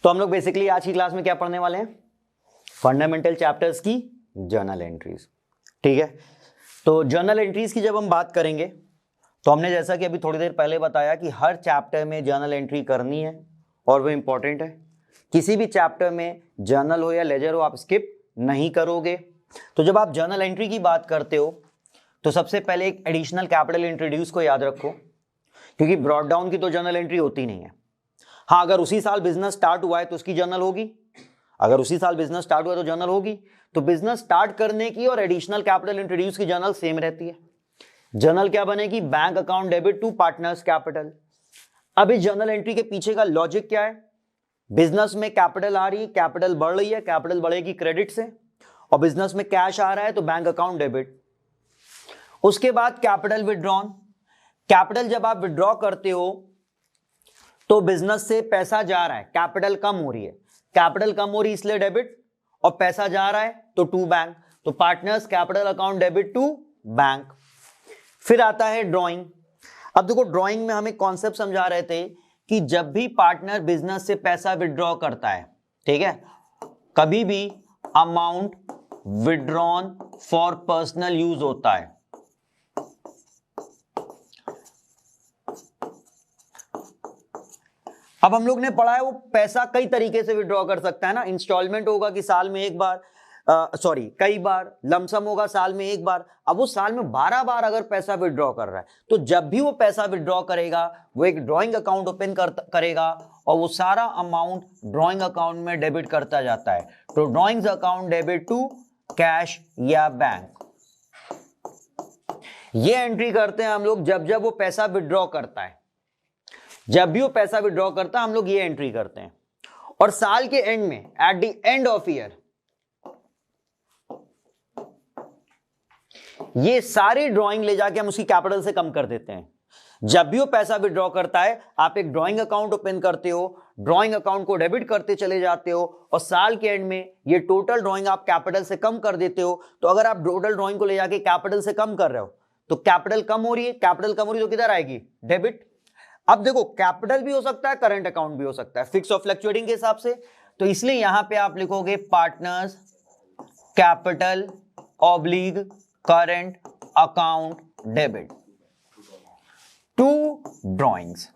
तो हम लोग बेसिकली आज की क्लास में क्या पढ़ने वाले हैं, फंडामेंटल चैप्टर्स की जर्नल एंट्रीज। ठीक है, तो जर्नल एंट्रीज की जब हम बात करेंगे तो हमने जैसा कि अभी थोड़ी देर पहले बताया कि हर चैप्टर में जर्नल एंट्री करनी है और वो इंपॉर्टेंट है। किसी भी चैप्टर में जर्नल हो या लेजर हो आप स्किप नहीं करोगे। तो जब आप जर्नल एंट्री की बात करते हो तो सबसे पहले एक एडिशनल कैपिटल इंट्रोड्यूस को याद रखो, क्योंकि ब्रॉड डाउन की तो जर्नल एंट्री होती नहीं है। हाँ, अगर उसी साल बिजनेस स्टार्ट हुआ है तो उसकी जर्नल होगी, अगर उसी साल बिजनेस स्टार्ट हुआ तो जर्नल होगी। तो बिजनेस स्टार्ट करने की और एडिशनल कैपिटल इंट्रोड्यूस की जर्नल सेम रहती है। जर्नल क्या बनेगी, bank account debit to partners capital. अब इस जर्नल एंट्री के पीछे का लॉजिक क्या है, बिजनेस में कैपिटल आ रही है, कैपिटल बढ़ रही है, कैपिटल बढ़ेगी क्रेडिट से, और बिजनेस में कैश आ रहा है तो बैंक अकाउंट डेबिट। उसके बाद कैपिटल विड्रॉन, कैपिटल जब आप विड्रॉ करते हो तो बिजनेस से पैसा जा रहा है, कैपिटल कम हो रही है, कैपिटल कम हो रही है इसलिए डेबिट, और पैसा जा रहा है तो टू बैंक, तो partners capital account debit to bank. फिर आता है ड्राइंग। अब देखो ड्राइंग में हमें कॉन्सेप्ट समझा रहे थे कि जब भी पार्टनर बिजनेस से पैसा विड्रॉ करता है, ठीक है, कभी भी amount withdrawn for personal use होता है। अब हम लोग ने पढ़ा है वो पैसा कई तरीके से विड्रॉ कर सकता है ना, इंस्टॉलमेंट होगा कि साल में एक बार, कई बार, लमसम होगा साल में एक बार। अब वो साल में 12 बार अगर पैसा विड्रॉ कर रहा है तो जब भी वो पैसा विड्रॉ करेगा वो एक ड्राइंग अकाउंट ओपन करेगा और वो सारा अमाउंट ड्राइंग अकाउंट में डेबिट करता जाता है। तो drawing account debit to cash या बैंक, ये एंट्री करते हैं हम लोग जब जब वो पैसा विड्रॉ करता है। जब भी वो पैसा विड्रॉ करता है हम लोग ये एंट्री करते हैं। और साल के एंड में, at the end of year, ये सारी ड्राइंग ले जाके हम उसकी कैपिटल से कम कर देते हैं। जब भी वो पैसा विड्रॉ करता है आप एक ड्राइंग अकाउंट ओपन करते हो, ड्राइंग अकाउंट को डेबिट करते चले जाते हो, और साल के एंड में ये टोटल ड्राइंग आप कैपिटल से कम कर देते हो। तो अगर आप टोटल ड्राइंग को ले जाके कैपिटल से कम कर रहे हो तो कैपिटल कम हो रही है, कैपिटल कम हो रही है तो किधर आएगी, डेबिट। अब देखो कैपिटल भी हो सकता है, करंट अकाउंट भी हो सकता है, फिक्स और फ्लक्चुएटिंग के हिसाब से। तो इसलिए यहां पे आप लिखोगे partners capital oblique current account debit to drawings.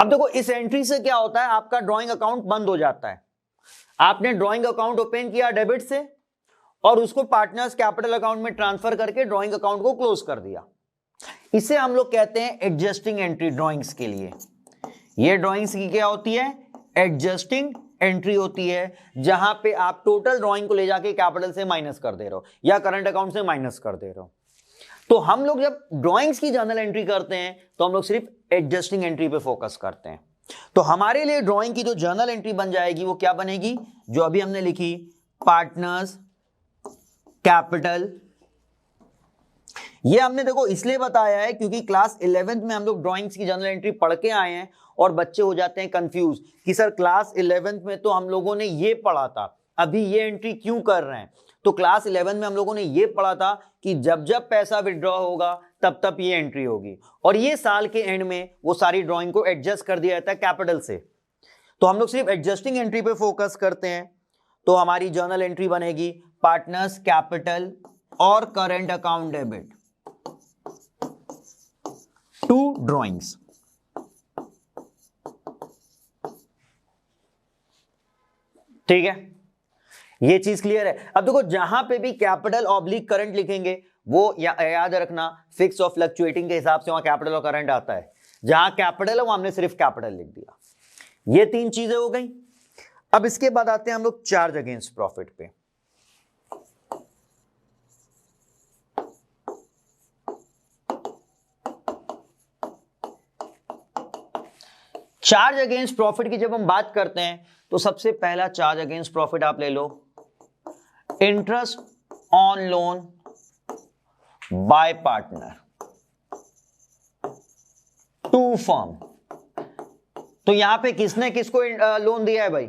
अब देखो इस एंट्री से क्या होता है, आपका ड्राइंग अकाउंट बंद हो जाता है। आपने ड्राइंग अकाउंट ओपन किया डेबिट से और उसको पार्टनर्स कैपिटल अकाउंट में ट्रांसफर करके ड्राइंग अकाउंट को क्लोज कर दिया। इसे हम लोग कहते हैं एडजस्टिंग एंट्री ड्राइंग्स के लिए। ये ड्राइंग्स की क्या होती है, एडजस्टिंग एंट्री होती है, जहां पे आप टोटल ड्राइंग को ले जाके कैपिटल से माइनस कर दे रहे हो या करंट अकाउंट से माइनस कर दे रहे हो। तो हम लोग जब ड्राइंग्स की जर्नल एंट्री करते हैं तो हम लोग सिर्फ एडजस्टिंग एंट्री पे फोकस करते हैं। तो हमारे लिए ड्राइंग की जो जर्नल एंट्री बन जाएगी वो क्या बनेगी, जो अभी हमने लिखी, पार्टनर्स कैपिटल। ये हमने देखो इसलिए बताया है क्योंकि क्लास 11th में हम लोग ड्राइंग्स की जर्नल एंट्री पढ़ के आए हैं और बच्चे हो जाते हैं कंफ्यूज कि सर क्लास 11th में तो हम लोगों ने ये पढ़ा था, अभी ये एंट्री क्यों कर रहे हैं। तो क्लास 11 में हम लोगों ने ये पढ़ा था कि जब जब पैसा विड्रॉ होगा तब तब ये एंट्री होगी, और ये साल के एंड में वो सारी ड्राइंग को एडजस्ट कर दिया जाता है कैपिटल से। तो हम लोग सिर्फ एडजस्टिंग एंट्री पे फोकस करते हैं। तो हमारी जर्नल एंट्री बनेगी पार्टनर्स कैपिटल और current account debit to drawings. ठीक है, ये चीज क्लियर है। अब देखो जहां पे भी कैपिटल ऑब्लिक करंट लिखेंगे वो याद रखना फिक्स और फ्लक्चुएटिंग के हिसाब से वहां कैपिटल और करंट आता है। जहां कैपिटल है वहां हमने सिर्फ कैपिटल लिख दिया। ये तीन चीजें हो गई। अब इसके बाद आते हैं हम लोग चार्ज अगेंस्ट प्रॉफिट पे। चार्ज अगेंस्ट प्रॉफिट की जब हम बात करते हैं तो सबसे पहला चार्ज अगेंस्ट प्रॉफिट आप ले लो, interest on loan by partner to firm. तो यहां पे किसने किसको लोन दिया है भाई,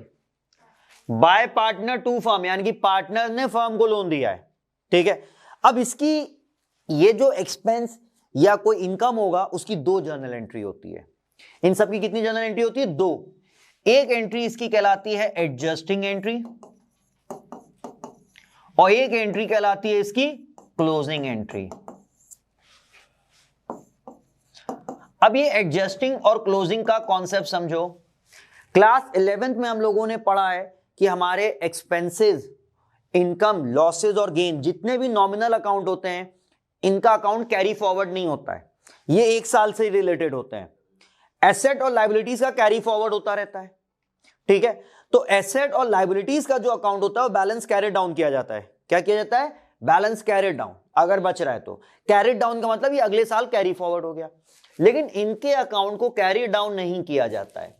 बाय पार्टनर टू फर्म, यानी कि पार्टनर ने फर्म को लोन दिया है। ठीक है, अब इसकी ये जो एक्सपेंस या कोई इनकम होगा उसकी दो जर्नल एंट्री होती है। इन सब की कितनी जर्नल एंट्री होती है? 2। एक एंट्री इसकी कहलाती है एडजस्टिंग एंट्री और एक एंट्री कहलाती है इसकी क्लोजिंग एंट्री। अब ये एडजस्टिंग और क्लोजिंग का कॉन्सेप्ट समझो। क्लास 11th में हम लोगों ने पढ़ा है कि हमारे एक्सपेंसेस, इनकम, लॉसेज और गेन जितने भी नॉमिनल अकाउंट होते हैं इनका अकाउंट कैरी फॉरवर्ड नहीं होता है, ये 1 साल से रिलेटेड होते हैं। एसेट और लायबिलिटीज का कैरी फॉरवर्ड होता रहता है, ठीक है। तो एसेट और लायबिलिटीज का जो अकाउंट होता है वो बैलेंस कैरी डाउन किया जाता है। क्या किया जाता है? Balance carry down. अगर बच रहा है तो कैरी डाउन का मतलब ये अगले साल कैरी फॉरवर्ड हो गया। लेकिन इनके अकाउंट को कैरी डाउन नहीं किया जाता है,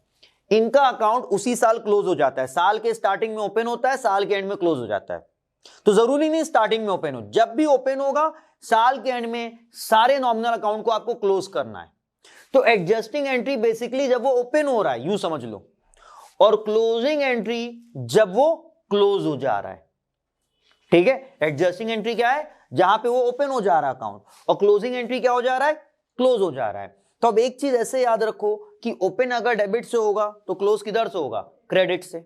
इनका अकाउंट उसी साल क्लोज हो जाता है। साल के स्टार्टिंग में ओपन होता है, साल के एंड में क्लोज हो जाता है। तो जरूरी नहीं स्टार्टिंग में ओपन हो, जब भी ओपन होगा साल के एंड में सारे नॉमिनल अकाउंट को आपको क्लोज करना है। तो एडजस्टिंग एंट्री बेसिकली जब वो ओपन हो रहा है, यूं समझ लो, और क्लोजिंग एंट्री जब वो क्लोज हो जा रहा है, ठीक है। एडजस्टिंग एंट्री क्या है? जहां पे वो ओपन हो जा रहा है अकाउंट, और क्लोजिंग एंट्री क्या हो जा रहा है? क्लोज हो जा रहा है। तो अब एक चीज ऐसे याद रखो कि ओपन अगर डेबिट से होगा तो क्लोज किधर से होगा? क्रेडिट से।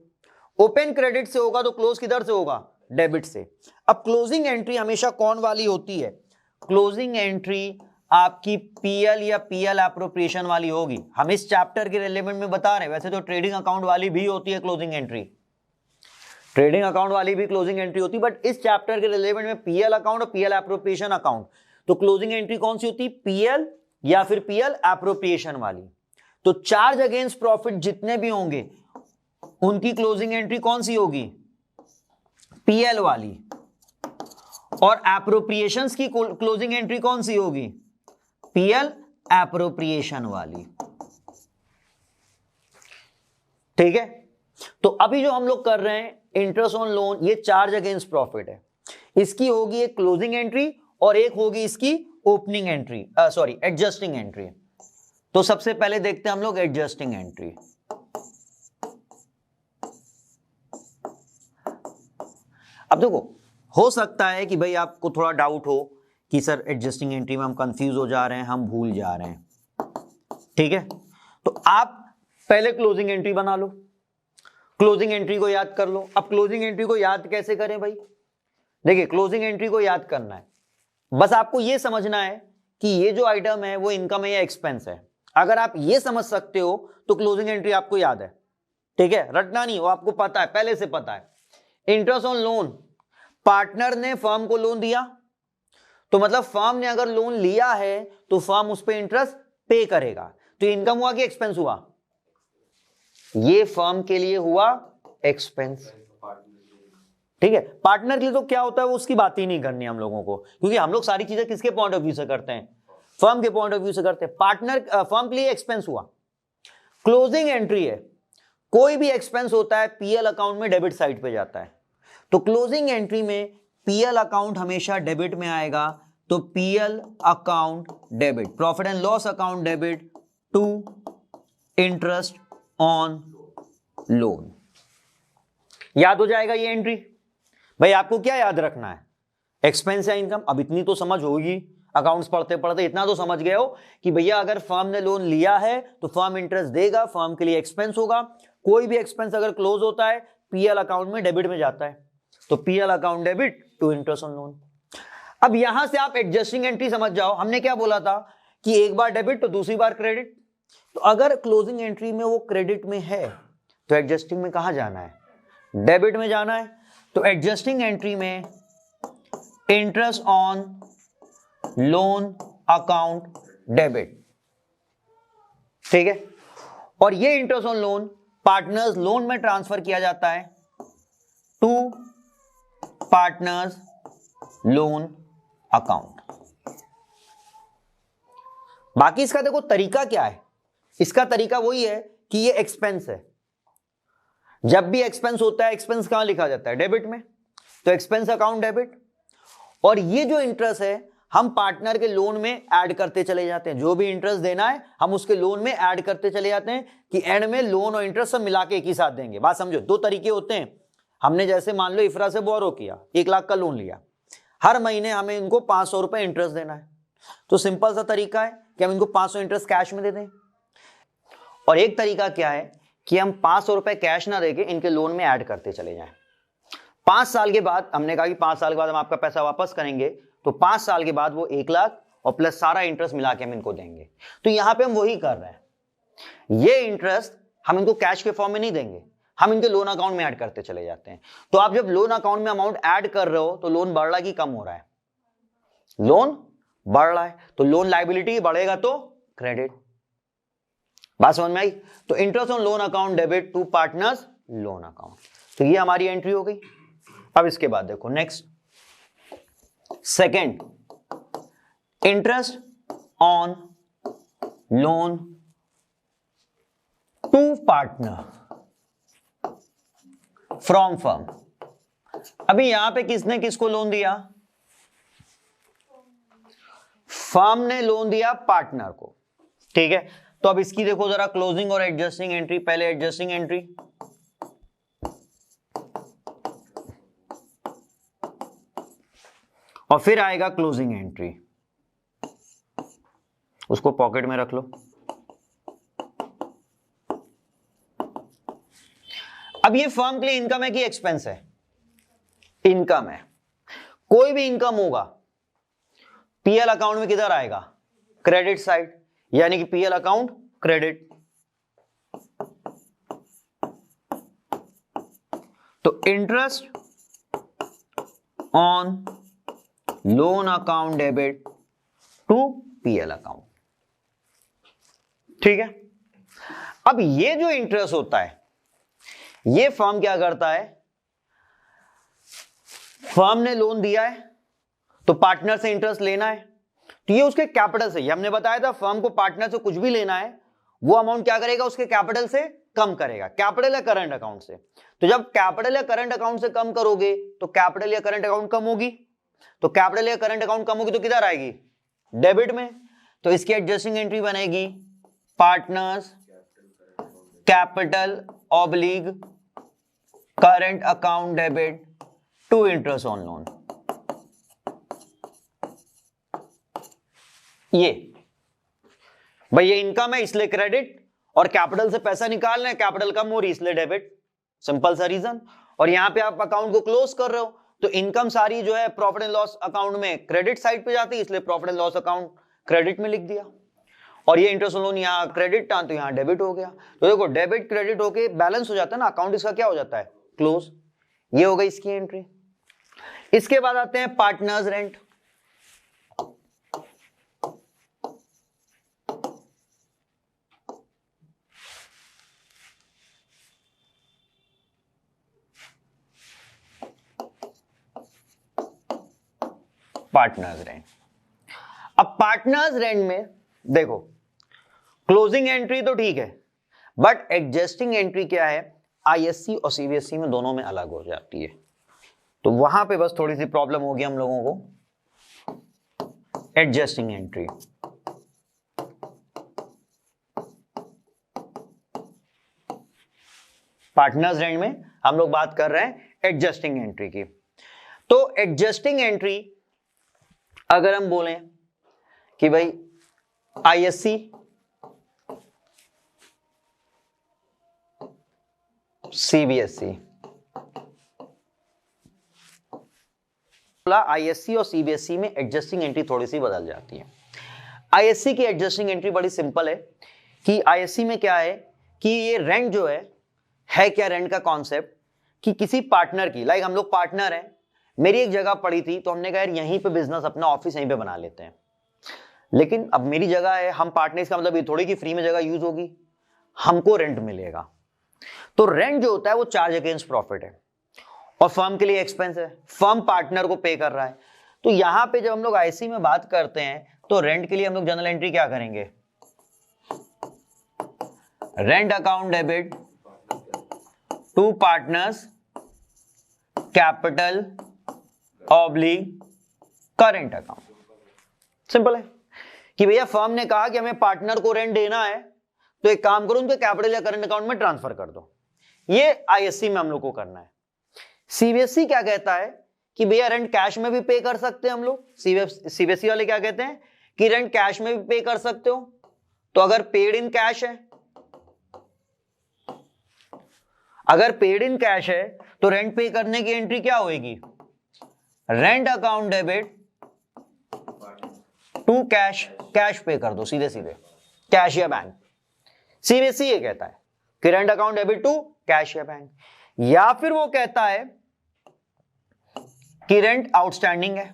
ओपन क्रेडिट से होगा तो क्लोज किधर से होगा? डेबिट से। अब क्लोजिंग एंट्री हमेशा कौन वाली होती है? क्लोजिंग एंट्री आपकी पीएल या पीएल एप्रोप्रिएशन वाली होगी। हम इस चैप्टर के रिलेवेंट में बता रहे हैं, वैसे तो ट्रेडिंग अकाउंट वाली भी होती है क्लोजिंग एंट्री, ट्रेडिंग अकाउंट वाली भी क्लोजिंग एंट्री होती है, बट इस चैप्टर के रिलेवेंट में पीएल अकाउंट और पीएल एप्रोप्रिएशन अकाउंट, तो क्लोजिंग एंट्री कौन सी होती है? पीएल या फिर पीएल एप्रोप्रिएशन वाली। तो चार्ज अगेंस्ट प्रॉफिट जितने भी होंगे उनकी क्लोजिंग एंट्री कौन सी होगी? पीएल वाली। और एप्रोप्रिएशंस की क्लोजिंग एंट्री कौन सी होगी? पीएल एप्रोप्रिएशन वाली, ठीक है। तो अभी जो हम लोग कर रहे हैं इंटरेस्ट ऑन लोन, ये चार्ज अगेंस्ट प्रॉफिट है, इसकी होगी एक क्लोजिंग एंट्री और एक होगी इसकी opening entry, sorry adjusting entry. तो सबसे पहले देखते हैं हम लोग एडजस्टिंग एंट्री। अब देखो, हो सकता है कि भाई आपको थोड़ा डाउट हो कि सर एडजस्टिंग एंट्री में हम कंफ्यूज हो जा रहे हैं, हम भूल जा रहे हैं, ठीक है। तो आप पहले क्लोजिंग एंट्री बना लो, क्लोजिंग एंट्री को याद कर लो। अब क्लोजिंग एंट्री को याद कैसे करें भाई? देखिए, क्लोजिंग एंट्री को याद करना है, बस आपको यह समझना है कि ये जो आइटम है वो इनकम है या एक्सपेंस है। अगर आप ये समझ सकते हो तो क्लोजिंग एंट्री आपको याद है, ठीक है। रटना नहीं, वो आपको पता है, पहले से पता है। इंटरेस्ट ऑन लोन, पार्टनर ने फर्म को लोन दिया, तो मतलब फर्म ने अगर लोन लिया है तो फर्म उस पर इंटरेस्ट पे करेगा। तो इनकम हुआ कि एक्सपेंस हुआ? ये फर्म के लिए हुआ एक्सपेंस, ठीक है। पार्टनर के लिए तो क्या होता है वो उसकी बात ही नहीं करनी हम लोगों को, क्योंकि हम लोग सारी चीजें किसके पॉइंट ऑफ व्यू से करते हैं? फर्म के पॉइंट ऑफ व्यू से करते हैं। पार्टनर फर्म के लिए एक्सपेंस हुआ। क्लोजिंग एंट्री है, कोई भी एक्सपेंस होता है पीएल अकाउंट में डेबिट साइड पे जाता है। तो क्लोजिंग एंट्री में पीएल अकाउंट हमेशा डेबिट में आएगा, तो PL account debit, profit and loss account debit to interest on loan. याद हो जाएगा ये एंट्री? भाई आपको क्या याद रखना है? एक्सपेंस या इनकम। अब इतनी तो समझ होगी, अकाउंट्स पढ़ते पढ़ते इतना तो समझ गए हो कि भैया अगर फर्म ने लोन लिया है तो फर्म इंटरेस्ट देगा, फर्म के लिए एक्सपेंस होगा। कोई भी एक्सपेंस अगर क्लोज होता है पीएल अकाउंट में डेबिट में जाता है, तो PL account debit to interest on loan. अब यहां से आप एडजस्टिंग एंट्री समझ जाओ। हमने क्या बोला था कि एक बार डेबिट तो दूसरी बार क्रेडिट। तो अगर क्लोजिंग एंट्री में वो क्रेडिट में है तो एडजस्टिंग में कहां जाना है? डेबिट में जाना है। तो एडजस्टिंग एंट्री में interest on loan account debit, ठीक है। और ये interest on loan partners loan में ट्रांसफर किया जाता है टू पार्टनर्स लोन अकाउंट। बाकी इसका देखो तरीका क्या है। इसका तरीका वही है कि ये एक्सपेंस है, जब भी एक्सपेंस होता है एक्सपेंस कहां लिखा जाता है? डेबिट में। तो एक्सपेंस अकाउंट डेबिट, और ये जो इंटरेस्ट है हम पार्टनर के लोन में ऐड करते चले जाते हैं। जो भी इंटरेस्ट देना है हम उसके लोन में ऐड करते चले जाते हैं कि एंड में लोन और इंटरेस्ट सब मिला के एक ही साथ देंगे। बात समझो, दो तरीके होते हैं। हमने जैसे मान लो इफ्रा से बोरो किया, 1 लाख का लोन लिया, हर महीने हमें इनको 500 रुपए इंटरेस्ट देना है। तो सिंपल सा तरीका है कि हम इनको 500 इंटरेस्ट कैश में दे दें। और एक तरीका क्या है कि हम 500 रुपए कैश ना देके इनके लोन में ऐड करते चले जाएं। 5 साल के बाद हमने कहा कि 5 साल के बाद हम आपका पैसा वापस करेंगे, तो 5 साल के बाद वो 1 लाख और प्लस सारा इंटरेस्ट मिला के हम इनको देंगे। तो यहां पे हम वही कर रहे हैं, ये इंटरेस्ट हम इनको कैश के फॉर्म में नहीं देंगे, हम इनके लोन अकाउंट में ऐड करते चले जाते हैं। तो आप जब लोन अकाउंट में अमाउंट ऐड कर रहे हो तो लोन बढ़ रहा है कि कम हो रहा है? लोन बढ़ रहा है। तो लोन लायबिलिटी बढ़ेगा तो क्रेडिट। बात समझ में आई? तो interest on loan account debit to partners loan account. तो ये हमारी एंट्री हो गई। अब इसके बाद देखो next, second, interest on loan to partner from firm. अभी यहां पे किसने किसको लोन दिया? फर्म ने लोन दिया पार्टनर को, ठीक है। तो अब इसकी देखो जरा क्लोजिंग और एडजस्टिंग एंट्री। पहले एडजस्टिंग एंट्री, और फिर आएगा क्लोजिंग एंट्री। उसको पॉकेट में रख लो। अब ये फर्म के लिए इनकम है कि एक्सपेंस है? इनकम है। कोई भी इनकम होगा पीएल अकाउंट में किधर आएगा? क्रेडिट साइड, यानी कि पीएल अकाउंट क्रेडिट। तो interest on loan account debit to PL account, ठीक है। अब ये जो इंटरेस्ट होता है, ये फर्म क्या करता है? फर्म ने लोन दिया है तो पार्टनर से इंटरेस्ट लेना है, तो ये उसके कैपिटल से, हमने बताया था फर्म को पार्टनर से कुछ भी लेना है वो अमाउंट क्या करेगा? उसके कैपिटल से कम करेगा, कैपिटल या करंट अकाउंट से। तो जब कैपिटल या करंट अकाउंट से कम करोगे तो कैपिटल या करंट अकाउंट कम होगी, तो कैपिटल या करंट अकाउंट कम होगी तो किधर आएगी? डेबिट में। तो इसकी एडजस्टिंग एंट्री बनेगी partners capital oblique current account debit to interest on loan. ये भाई ये इनकम है इसलिए क्रेडिट, और कैपिटल से पैसा निकालना है, कैपिटल कम हो रही इसलिए डेबिट। सिंपल सा रीजन। और यहां पे आप अकाउंट को क्लोज कर रहे हो तो इनकम सारी जो है प्रॉफिट एंड लॉस अकाउंट में क्रेडिट साइड पे जाती है, इसलिए profit and loss account credit में लिख दिया। और ये इंटरेस्ट ऑन लोन यहां क्रेडिट था तो यहां डेबिट हो गया। तो देखो डेबिट क्रेडिट होके बैलेंस हो जाता है ना, अकाउंट इसका क्या हो जाता है? क्लोज। ये हो गई इसकी एंट्री। इसके बाद आते हैं पार्टनर्स रेंट। Partners rent. अब पार्टनर्स रेंट में देखो क्लोजिंग एंट्री तो ठीक है, बट एडजस्टिंग एंट्री क्या है? आईएससी और सीबीएसई में दोनों में अलग हो जाती है। तो वहां पे बस थोड़ी सी प्रॉब्लम होगी हम लोगों को। एडजस्टिंग एंट्री, पार्टनर्स रेंट में हम लोग बात कर रहे हैं एडजस्टिंग एंट्री की। तो एडजस्टिंग एंट्री अगर हम बोलें कि भाई आईएससी सीबीएसई, आईएससी और सीबीएसई में एडजस्टिंग एंट्री थोड़ी सी बदल जाती है। आईएससी की एडजस्टिंग एंट्री बड़ी सिंपल है कि आईएससी में क्या है कि ये रेंट जो है क्या रेंट का कॉन्सेप्ट कि किसी पार्टनर की, लाइक हम लोग पार्टनर हैं, मेरी एक जगह पड़ी थी तो हमने कहा यार यहीं पे बिजनेस अपना ऑफिस यहीं पे बना लेते हैं, लेकिन अब मेरी जगह है, हम पार्टनर्स का मतलब ये थोड़ी कि फ्री में जगह यूज होगी, हमको रेंट मिलेगा। तो रेंट जो होता है वो चार्ज अगेंस्ट प्रॉफिट है और फर्म के लिए एक्सपेंस है, फर्म पार्टनर को पे कर रहा है। तो यहां पे जब हम लोग आईसी में बात करते हैं तो रेंट के लिए हम लोग जनरल एंट्री क्या करेंगे? Rent account debit to partners capital oblique current account. Simple है कि भैया फर्म ने कहा कि हमें पार्टनर को रेंट देना है तो एक काम करो उनके कैपिटल या करंट अकाउंट में ट्रांसफर कर दो। ये आईएससी में हम लोग को करना है। सीबीएसई क्या कहता है कि भैया रेंट कैश में भी पे कर सकते हैं हम लोग। सीबीएसई वाले क्या कहते हैं कि रेंट कैश में भी पे कर सकते हो। तो अगर पेड इन कैश है अगर पेड इन कैश है तो रेंट पे करने की एंट्री क्या होगी, rent account debit to cash, cash पे कर दो सीधे सीधे, कैश या बैंक। सीबीएसई ये कहता है कि rent account debit to cash या बैंक, या फिर वो कहता है कि रेंट आउटस्टैंडिंग है,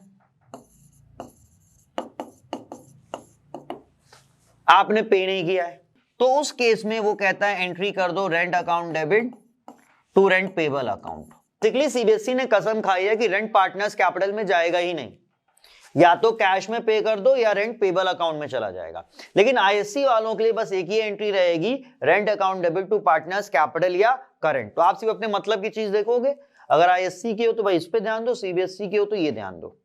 आपने पे नहीं किया है, तो उस केस में वो कहता है एंट्री कर दो rent account debit to rent payable account. Basically CBSE ने कसम खाई है कि रेंट पार्टनर्स कैपिटल में जाएगा ही नहीं, या तो कैश में पे कर दो या रेंट पेबल अकाउंट में चला जाएगा। लेकिन आईएससी वालों के लिए बस एक ही एंट्री रहेगी, rent account debit to partners capital या करंट। तो आप सिर्फ अपने मतलब की चीज देखोगे, अगर आईएससी की हो तो भाई इस पे ध्यान दो, सीबीएसई की हो तो ये ध्यान दो,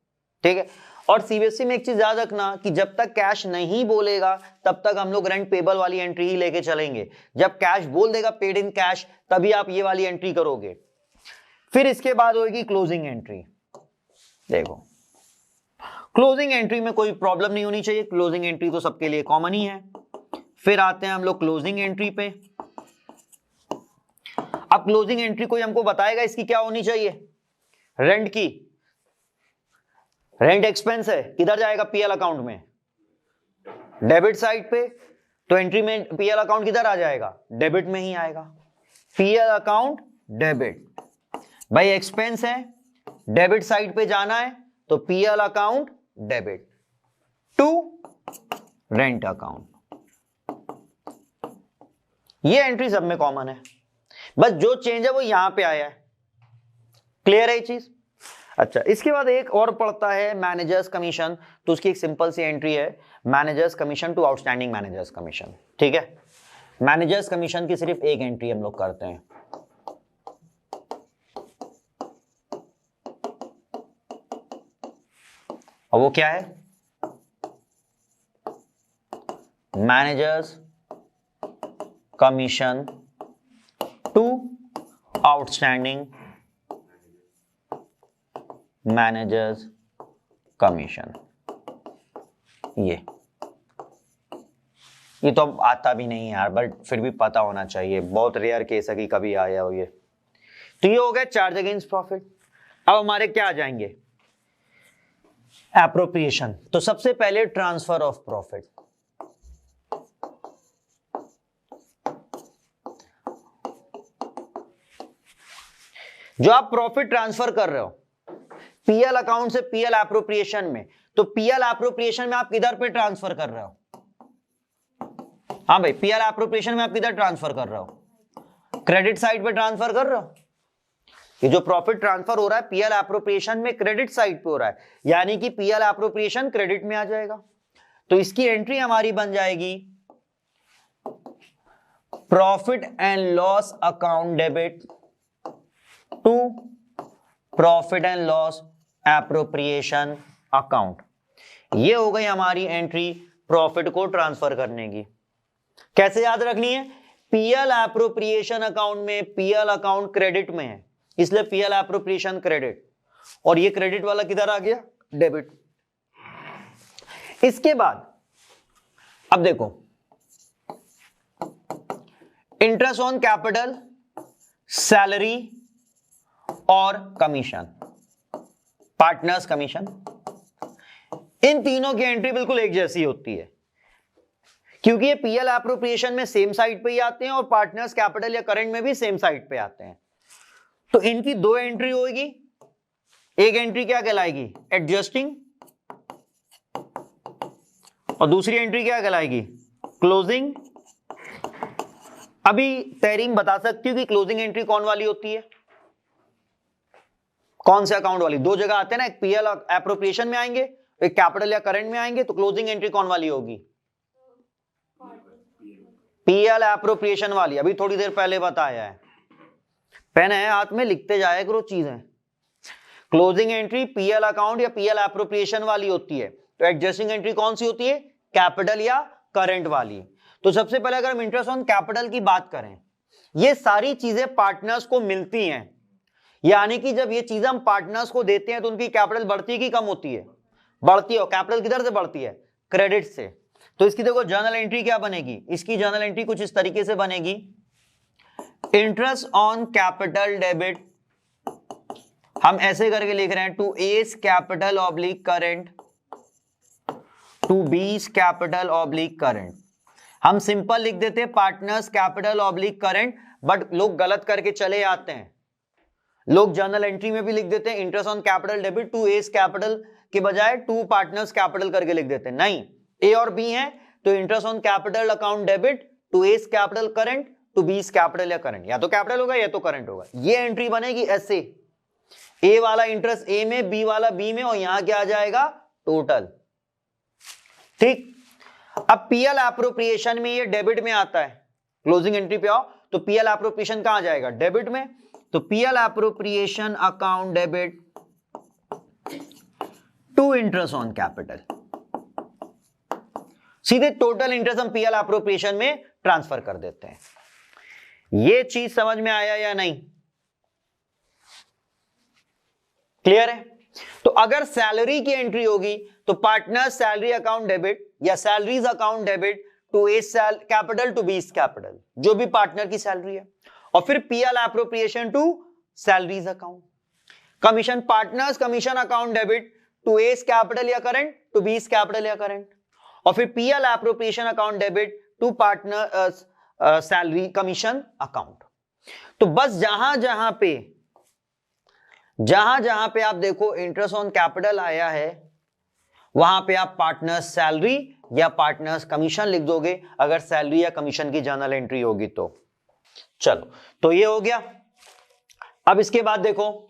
ठीक है। और सीबीएसई में एक चीज याद रखना कि जब तक कैश नहीं बोलेगा तब तक हम लोग रेंट पेबल वाली एंट्री ही लेके चलेंगे, जब कैश बोल देगा पेड इन कैश तभी आप ये वाली एंट्री करोगे। फिर इसके बाद होगी क्लोजिंग एंट्री। देखो क्लोजिंग एंट्री में कोई प्रॉब्लम नहीं होनी चाहिए, क्लोजिंग एंट्री तो सबके लिए कॉमन ही है। फिर आते हैं हम लोग क्लोजिंग एंट्री पे। अब क्लोजिंग एंट्री कोई हमको बताएगा इसकी क्या होनी चाहिए, रेंट की, रेंट एक्सपेंस है, किधर जाएगा, पीएल अकाउंट में, डेबिट साइड पे, तो एंट्री में पीएल अकाउंट किधर आ जाएगा, डेबिट में ही आएगा, पीएल अकाउंट डेबिट। भाई एक्सपेंस है, डेबिट साइड पे जाना है तो PL account debit to rent account. ये एंट्री सब में कॉमन है, बस जो चेंज है वो यहां पे आया है। क्लियर है ये चीज। अच्छा, इसके बाद एक और पड़ता है मैनेजर्स कमीशन, तो उसकी एक सिंपल सी एंट्री है, managers commission to outstanding managers commission, ठीक है। मैनेजर्स कमीशन की सिर्फ एक एंट्री हम लोग करते हैं, और वो क्या है, managers commission to outstanding managers commission. ये तो अब आता भी नहीं है यार, बट फिर भी पता होना चाहिए, बहुत रेयर केस है कि कभी आया हो ये। तो ये हो गया चार्ज अगेंस्ट प्रॉफिट। अब हमारे क्या आ जाएंगे, एप्रोप्रिएशन। तो सबसे पहले ट्रांसफर ऑफ प्रॉफिट। जो आप प्रॉफिट ट्रांसफर कर रहे हो पीएल अकाउंट से पीएल एप्रोप्रिएशन में, तो पीएल एप्रोप्रिएशन में आप किधर पे ट्रांसफर कर रहे हो, हाँ भाई पीएल एप्रोप्रिएशन में आप किधर ट्रांसफर कर रहे हो, क्रेडिट साइड पे ट्रांसफर कर रहे हो। ये जो प्रॉफिट ट्रांसफर हो रहा है पीएल एप्रोप्रिएशन में क्रेडिट साइड पे हो रहा है, यानी कि पीएल एप्रोप्रिएशन क्रेडिट में आ जाएगा। तो इसकी एंट्री हमारी बन जाएगी profit and loss account debit to profit and loss appropriation account. ये हो गई हमारी एंट्री प्रॉफिट को ट्रांसफर करने की। कैसे याद रखनी है, पीएल एप्रोप्रिएशन अकाउंट में पीएल अकाउंट क्रेडिट में है, इसलिए पीएल एप्रोप्रिएशन क्रेडिट, और ये क्रेडिट वाला किधर आ गया, डेबिट। इसके बाद अब देखो, इंटरेस्ट ऑन कैपिटल, सैलरी और कमीशन, पार्टनर्स कमीशन, इन तीनों की एंट्री बिल्कुल एक जैसी होती है, क्योंकि ये पीएल एप्रोप्रिएशन में सेम साइड पे ही आते हैं और पार्टनर्स कैपिटल या करंट में भी सेम साइड पे आते हैं। तो इनकी दो एंट्री होगी, एक एंट्री क्या कहलाएगी, एडजस्टिंग, और दूसरी एंट्री क्या कहलाएगी, क्लोजिंग। अभी तहरीम बता सकती हूँ कि क्लोजिंग एंट्री कौन वाली होती है, कौन से अकाउंट वाली, दो जगह आते हैं ना, एक पीएल एप्रोप्रिएशन में आएंगे, एक कैपिटल या करंट में आएंगे, तो क्लोजिंग एंट्री कौन वाली होगी, पीएल एप्रोप्रिएशन वाली। अभी थोड़ी देर पहले बताया है, पेन है हाथ में, लिखते जाया करो चीजें। क्लोजिंग एंट्री पीएल अकाउंट या पीएल एप्रोप्रिएशन वाली होती है, तो एडजस्टिंग एंट्री कौन सी होती है, कैपिटल या करंट वाली। तो सबसे पहले अगर हम इंटरेस्ट ऑन कैपिटल की बात करें, ये सारी चीजें पार्टनर्स को मिलती हैं, यानी कि जब ये चीजें हम पार्टनर्स को देते हैं तो उनकी कैपिटल बढ़ती है कि कम होती है, बढ़ती है। और कैपिटल किधर से बढ़ती है, क्रेडिट से। तो इसकी देखो जर्नल एंट्री क्या बनेगी, इसकी जर्नल एंट्री कुछ इस तरीके से बनेगी, इंटरेस्ट ऑन कैपिटल डेबिट हम ऐसे करके लिख रहे हैं, to A's capital oblique current to B's capital oblique current. हम सिंपल लिख देते हैं partners capital oblique current, but लोग गलत करके चले आते हैं। लोग जर्नल एंट्री में भी लिख देते हैं interest on capital debit to A's capital के बजाय टू पार्टनर्स कैपिटल करके लिख देते हैं। नहीं, ए और बी है तो interest on capital account debit to A's capital current to B's capital या करंट, या तो कैपिटल होगा या तो करंट होगा। ये एंट्री बनेगी ऐसे, ए वाला इंटरेस्ट ए में, बी वाला बी में, और यहां क्या आ जाएगा टोटल। ठीक, अब पीएल एप्रोप्रिएशन में ये डेबिट में आता है, क्लोजिंग एंट्री पे आओ तो पीएल एप्रोप्रिएशन कहां जाएगा, डेबिट में। तो PL appropriation account debit to interest on capital, सीधे टोटल इंटरेस्ट हम पीएल एप्रोप्रिएशन में ट्रांसफर कर देते हैं। ये चीज समझ में आया या नहीं, क्लियर है। तो अगर सैलरी की एंट्री होगी तो पार्टनर सैलरी अकाउंट डेबिट या salaries account debit to A capital to B's capital, जो भी पार्टनर की सैलरी है, और फिर PL appropriation to salaries account. Commission partners commission account debit to A's capital या करंट टू बीस कैपिटल या current, और फिर PL appropriation account debit to partner salary commission account. तो बस जहां जहां पे आप देखो इंटरेस्ट ऑन कैपिटल आया है, वहां पे आप पार्टनर्स सैलरी या पार्टनर्स कमीशन लिख दोगे, अगर सैलरी या कमीशन की जर्नल एंट्री होगी तो। चलो, तो ये हो गया। अब इसके बाद देखो,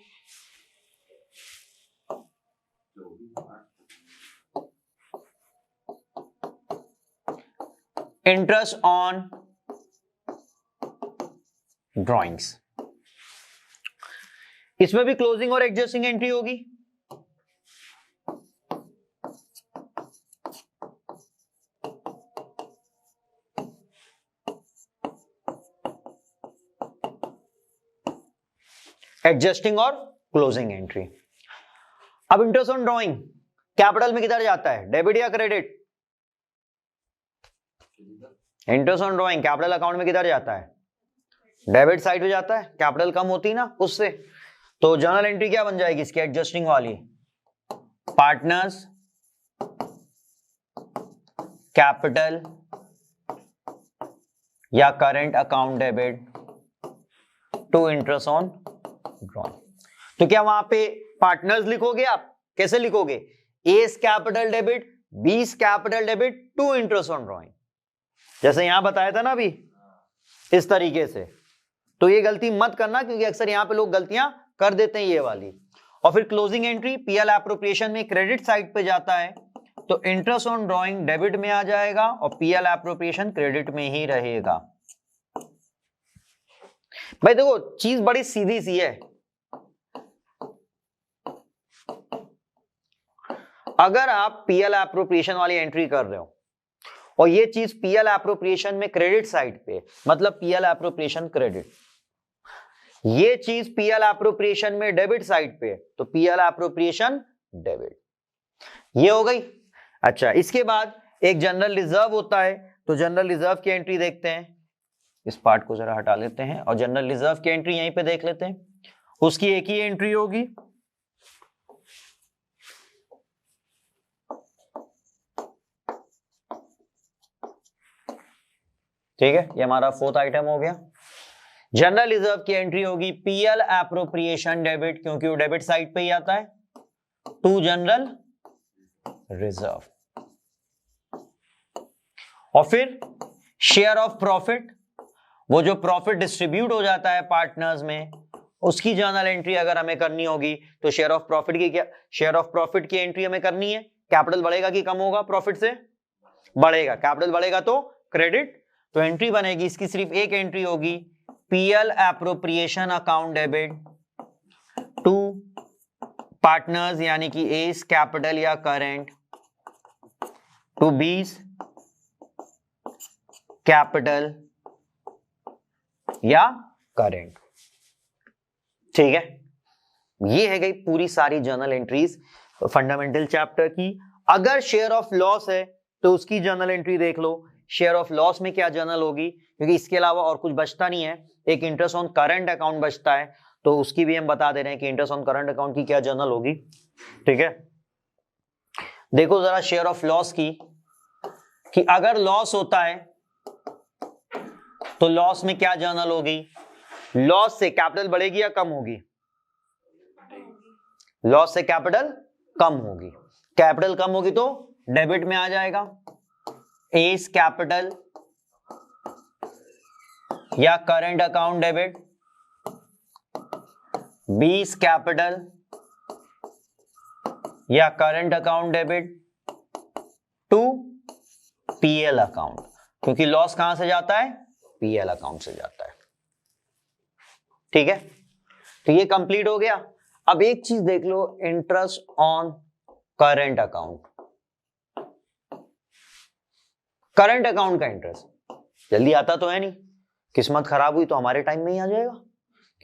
इंटरेस्ट ऑन ड्रॉइंग्स, इसमें भी क्लोजिंग और एडजस्टिंग एंट्री होगी। एडजस्टिंग और क्लोजिंग एंट्री। अब इंटरेस्ट ऑन ड्रॉइंग कैपिटल में किधर जाता है, डेबिट या credit? Interest on drawing capital account में किधर जाता है, डेबिट साइड पे जाता है, कैपिटल कम होती ना उससे। तो जर्नल एंट्री क्या बन जाएगी इसकी, एडजस्टिंग वाली, पार्टनर्स कैपिटल या current account debit to interest on drawing. तो क्या वहां पे पार्टनर्स लिखोगे आप, कैसे लिखोगे, A's capital debit B's capital debit to interest on drawing, जैसे यहां बताया था ना अभी, इस तरीके से। तो ये गलती मत करना, क्योंकि अक्सर यहां पे लोग गलतियां कर देते हैं ये वाली। और फिर क्लोजिंग एंट्री पीएल एप्रोप्रिएशन में क्रेडिट साइड पे जाता है, तो इंटरेस्ट ऑन ड्रॉइंग डेबिट में आ जाएगा और पीएल एप्रोप्रिएशन क्रेडिट में ही रहेगा। भाई देखो चीज बड़ी सीधी सी है, अगर आप पीएल एप्रोप्रिएशन वाली एंट्री कर रहे हो और ये चीज पीएल एप्रोप्रिएशन में क्रेडिट साइड पे, मतलब पीएल एप्रोप्रिएशन क्रेडिट, ये चीज पीएल एप्रोप्रिएशन में डेबिट साइड पे, तो पीएल एप्रोप्रिएशन डेबिट, ये हो गई। अच्छा, इसके बाद एक जनरल रिजर्व होता है, तो जनरल रिजर्व की एंट्री देखते हैं। इस पार्ट को जरा हटा लेते हैं और जनरल रिजर्व की एंट्री यहीं पे देख लेते हैं। उसकी एक ही एंट्री होगी, ठीक है, ये हमारा फोर्थ आइटम हो गया। जनरल रिजर्व की एंट्री होगी पीएल एप्रोप्रिएशन डेबिट, क्योंकि वो डेबिट साइड पे ही आता है, टू जनरल रिजर्व। और फिर शेयर ऑफ प्रॉफिट, वो जो प्रॉफिट डिस्ट्रीब्यूट हो जाता है पार्टनर्स में, उसकी जर्नल एंट्री अगर हमें करनी होगी तो शेयर ऑफ प्रॉफिट की क्या, शेयर ऑफ प्रॉफिट की एंट्री हमें करनी है। कैपिटल बढ़ेगा कि कम होगा, प्रॉफिट से बढ़ेगा, कैपिटल बढ़ेगा तो क्रेडिट, तो एंट्री बनेगी इसकी सिर्फ एक एंट्री होगी, PL appropriation account debit to partners यानी कि एस कैपिटल या करेंट टू बीस कैपिटल या करेंट, ठीक है। ये है गई पूरी सारी जर्नल एंट्रीज फंडामेंटल चैप्टर की। अगर शेयर ऑफ लॉस है तो उसकी जर्नल एंट्री देख लो, शेयर ऑफ लॉस में क्या जर्नल होगी, क्योंकि इसके अलावा और कुछ बचता नहीं है। एक इंटरेस्ट ऑन करंट अकाउंट बचता है, तो उसकी भी हम बता दे रहे हैं कि इंटरेस्ट ऑन करंट अकाउंट की क्या जर्नल होगी। ठीक है, देखो जरा शेयर ऑफ लॉस की, कि अगर लॉस होता है तो लॉस में क्या जर्नल होगी। लॉस से कैपिटल बढ़ेगी या कम होगी? लॉस से कैपिटल कम होगी। कैपिटल कम होगी तो डेबिट में आ जाएगा। ए इज कैपिटल या current account debit, B is capital या current account debit to PL account, क्योंकि लॉस कहां से जाता है? पीएल अकाउंट से जाता है। ठीक है, तो ये कंप्लीट हो गया। अब एक चीज देख लो, interest on current account. Current account का इंटरेस्ट जल्दी आता तो है नहीं, किस्मत खराब हुई तो हमारे टाइम में ही आ जाएगा,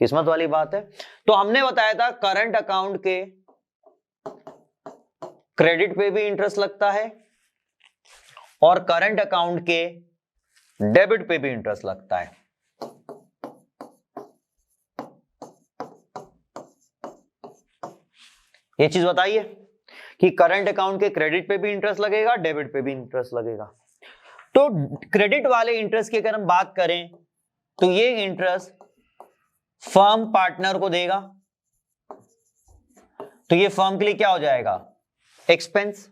किस्मत वाली बात है। तो हमने बताया था करंट अकाउंट के क्रेडिट पे भी इंटरेस्ट लगता है और करंट अकाउंट के डेबिट पे भी इंटरेस्ट लगता है। ये चीज बताइए कि करंट अकाउंट के क्रेडिट पे भी इंटरेस्ट लगेगा, डेबिट पे भी इंटरेस्ट लगेगा। तो क्रेडिट वाले इंटरेस्ट की अगर हम बात करें तो ये इंटरेस्ट फर्म पार्टनर को देगा, तो ये फर्म के लिए क्या हो जाएगा? एक्सपेंस।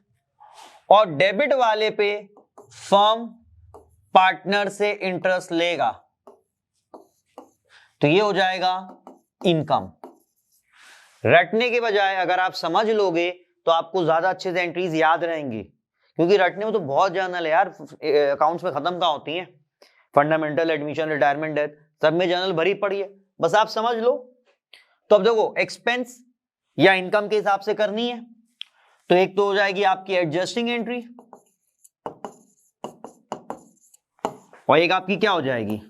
और डेबिट वाले पे फर्म पार्टनर से इंटरेस्ट लेगा, तो ये हो जाएगा इनकम। रटने के बजाय अगर आप समझ लोगे तो आपको ज्यादा अच्छे से एंट्रीज याद रहेंगी, क्योंकि रटने में तो बहुत जर्नल है यार, अकाउंट्स में खत्म कहां होती हैं। फंडामेंटल, एडमिशन, रिटायरमेंट, डेथ, सब में जर्नल भरी पड़ी है, बस आप समझ लो। तो अब देखो एक्सपेंस या इनकम के हिसाब से करनी है, तो एक तो हो जाएगी आपकी एडजस्टिंग एंट्री और एक आपकी क्या हो जाएगी?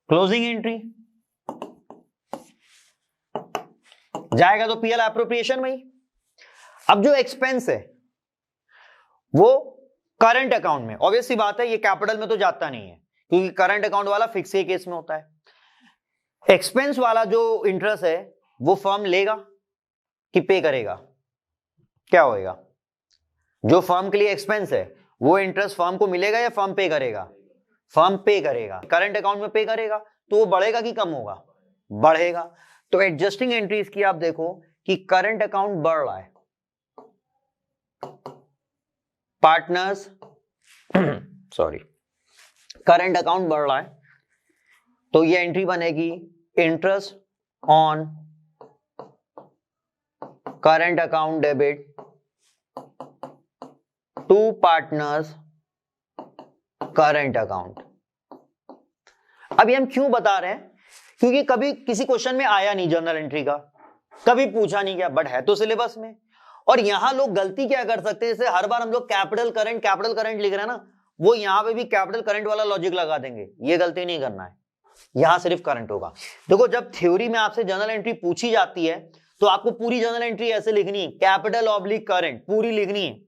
Closing entry. जाएगा तो पीएल एप्रोप्रिएशन में ही। अब जो एक्सपेंस है वो करंट अकाउंट में, ऑब्वियस सी बात है ये कैपिटल में तो जाता नहीं है, क्योंकि करंट अकाउंट वाला फिक्स के केस में होता है। एक्सपेंस वाला जो इंटरेस्ट है वो फर्म लेगा कि पे करेगा? क्या होएगा? जो फर्म के लिए एक्सपेंस है वो इंटरेस्ट फर्म को मिलेगा या फर्म पे करेगा? फर्म पे करेगा। करंट अकाउंट में पे करेगा तो वो बढ़ेगा कि कम होगा? बढ़ेगा। तो एडजस्टिंग एंट्रीज की आप देखो कि करंट अकाउंट बढ़ रहा है, पार्टनर्स सॉरी करंट अकाउंट बढ़ रहा है, तो ये एंट्री बनेगी interest on current account debit to partners current account. अभी हम क्यों बता रहे हैं? क्योंकि कभी किसी क्वेश्चन में आया नहीं जर्नल एंट्री का, कभी पूछा नहीं गया, बट है तो सिलेबस में। और यहां लोग गलती क्या कर सकते हैं, जैसे हर बार हम लोग कैपिटल करंट लिख रहे हैं ना, वो यहां पे भी कैपिटल करंट वाला लॉजिक लगा देंगे। ये गलती नहीं करना है, यहां सिर्फ करंट होगा। देखो जब थ्योरी में आपसे जर्नल एंट्री पूछी जाती है तो आपको पूरी जर्नल एंट्री ऐसे लिखनी है, कैपिटल ऑब्लिक करंट पूरी लिखनी है।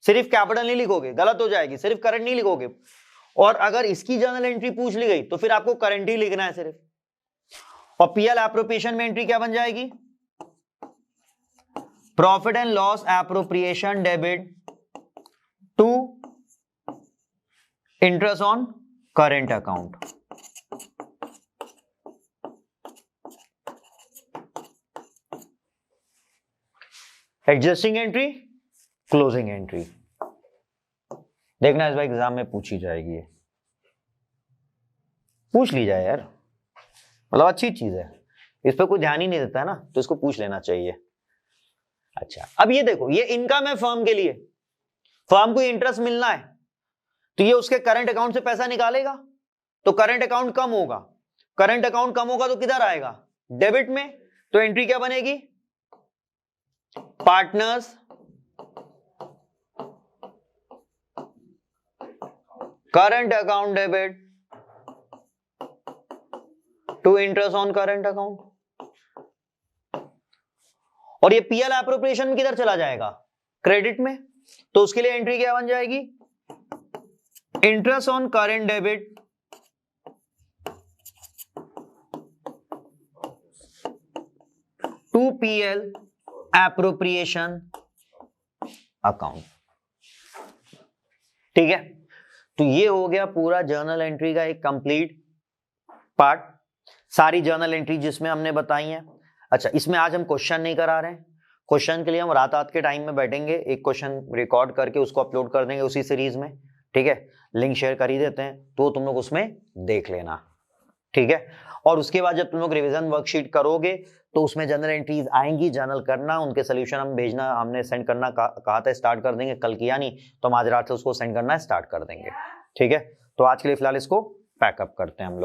सिर्फ कैपिटल नहीं लिखोगे, गलत हो जाएगी, सिर्फ करंट नहीं लिखोगे। और अगर इसकी जर्नल एंट्री पूछ ली गई तो फिर आपको करंट ही लिखना है सिर्फ। और पीएल एप्रोप्रिएशन में एंट्री क्या बन जाएगी? Profit and loss appropriation debit to interest on current account. Adjusting entry, closing entry. देखना इस बार एग्जाम में पूछी जाएगी, पूछ ली जाए यार, मतलब अच्छी चीज है, इस पर कोई ध्यान ही नहीं देता है ना, तो इसको पूछ लेना चाहिए। अच्छा अब ये देखो, ये इनकम है फर्म के लिए, फर्म को इंटरेस्ट मिलना है, तो ये उसके करंट अकाउंट से पैसा निकालेगा, तो करंट अकाउंट कम होगा। करंट अकाउंट कम होगा तो किधर आएगा? डेबिट में। तो एंट्री क्या बनेगी? Partners current account debit to interest on current account. और ये पीएल एप्रोप्रिएशन में किधर चला जाएगा? क्रेडिट में, तो उसके लिए एंट्री क्या बन जाएगी, interest on current debit to PL appropriation account. ठीक है, तो ये हो गया पूरा जर्नल एंट्री का एक कंप्लीट पार्ट, सारी जर्नल एंट्री जिसमें हमने बताई है। अच्छा, इसमें आज हम क्वेश्चन नहीं करा रहे हैं, क्वेश्चन के लिए हम रात के टाइम में बैठेंगे, एक क्वेश्चन रिकॉर्ड करके उसको अपलोड कर देंगे उसी सीरीज में। ठीक है, लिंक शेयर कर ही देते हैं, तो तुम लोग उसमें देख लेना। ठीक है, और उसके बाद जब तुम लोग रिवीजन वर्कशीट करोगे तो उसमें जर्नल एंट्रीज आएंगी, जर्नल करना, उनके सोल्यूशन हम भेजना, हमने सेंड करना कहा था स्टार्ट कर देंगे, कल किया नहीं तो हम आज रात से उसको सेंड करना स्टार्ट कर देंगे। ठीक है, तो आज के लिए फिलहाल इसको पैकअप करते हैं हम लोग।